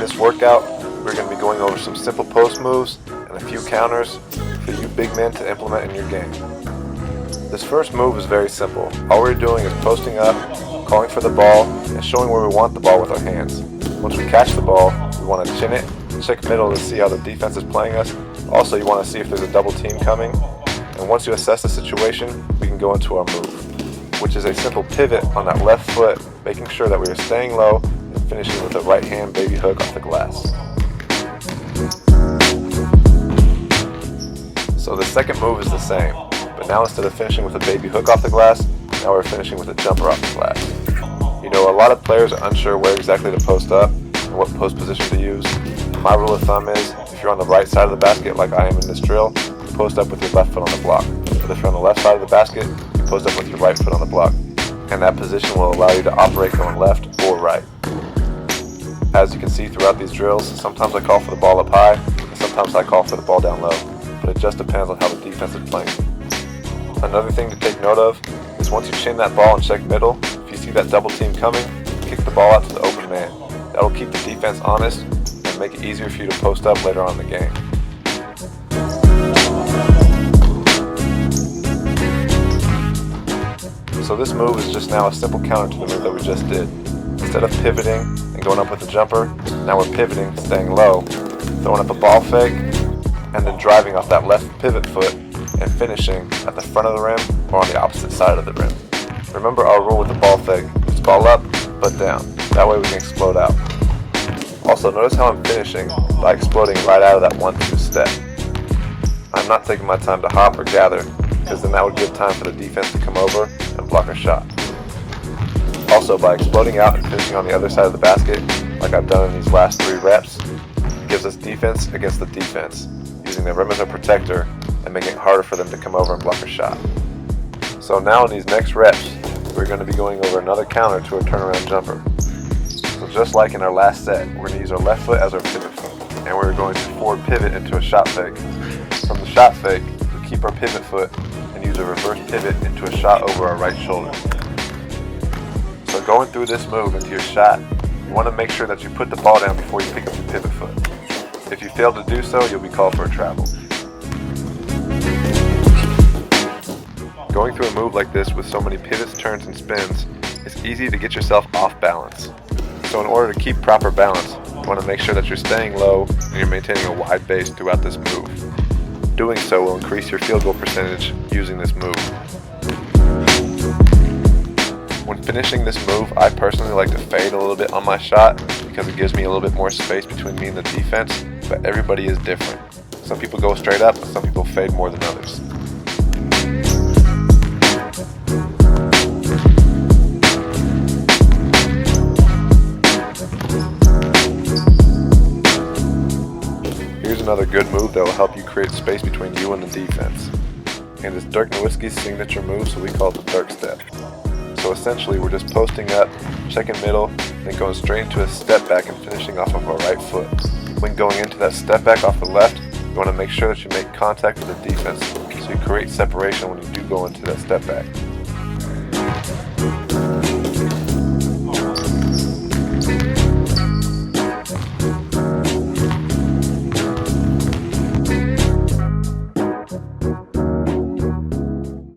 this workout, we're going to be going over some simple post moves and a few counters for you big men to implement in your game. This first move is very simple. All we're doing is posting up, calling for the ball, and showing where we want the ball with our hands. Once we catch the ball, we want to chin it, check middle to see how the defense is playing us. Also, you want to see if there's a double team coming. And once you assess the situation, we can go into our move, which is a simple pivot on that left foot, making sure that we are staying low and finishing with a right hand baby hook off the glass. So the second move is the same, but now instead of finishing with a baby hook off the glass, now we're finishing with a jumper off the glass. You know, a lot of players are unsure where exactly to post up and what post position to use. My rule of thumb is, if you're on the right side of the basket like I am in this drill, you post up with your left foot on the block. But if you're on the left side of the basket, you post up with your right foot on the block. And that position will allow you to operate going left or right. As you can see throughout these drills, sometimes I call for the ball up high, and sometimes I call for the ball down low. But it just depends on how the defense is playing. Another thing to take note of is once you chin that ball and check middle, if you see that double team coming, kick the ball out to the open man. That will keep the defense honest and make it easier for you to post up later on in the game. So this move is just now a simple counter to the move that we just did. Instead of pivoting and going up with the jumper, now we're pivoting, staying low, throwing up a ball fake, and then driving off that left pivot foot and finishing at the front of the rim or on the opposite side of the rim. Remember our rule with the ball fake, it's ball up, but down. That way we can explode out. Also, notice how I'm finishing by exploding right out of that 1-2 step. I'm not taking my time to hop or gather, because then that would give time for the defense to come over and block our shot. Also, by exploding out and finishing on the other side of the basket, like I've done in these last 3 reps, gives us defense against the defense, using the rim as a protector and making it harder for them to come over and block a shot. So now in these next reps, we're going to be going over another counter to a turnaround jumper. So just like in our last set, we're going to use our left foot as our pivot foot, and we're going to forward pivot into a shot fake. From the shot fake, we keep our pivot foot and use a reverse pivot into a shot over our right shoulder. So going through this move into your shot, you want to make sure that you put the ball down before you pick up your pivot foot. If you fail to do so, you'll be called for a travel. Going through a move like this with so many pivots, turns, and spins, it's easy to get yourself off balance. So in order to keep proper balance, you want to make sure that you're staying low and you're maintaining a wide base throughout this move. Doing so will increase your field goal percentage using this move. When finishing this move, I personally like to fade a little bit on my shot because it gives me a little bit more space between me and the defense, but everybody is different. Some people go straight up, and some people fade more than others. Here's another good move that will help you create space between you and the defense. And it's Dirk Nowitzki's signature move, so we call it the DIRK step. So essentially we're just posting up, checking middle, then going straight into a step back and finishing off of our right foot. When going into that step back off the left, you want to make sure that you make contact with the defense so you create separation when you do go into that step back.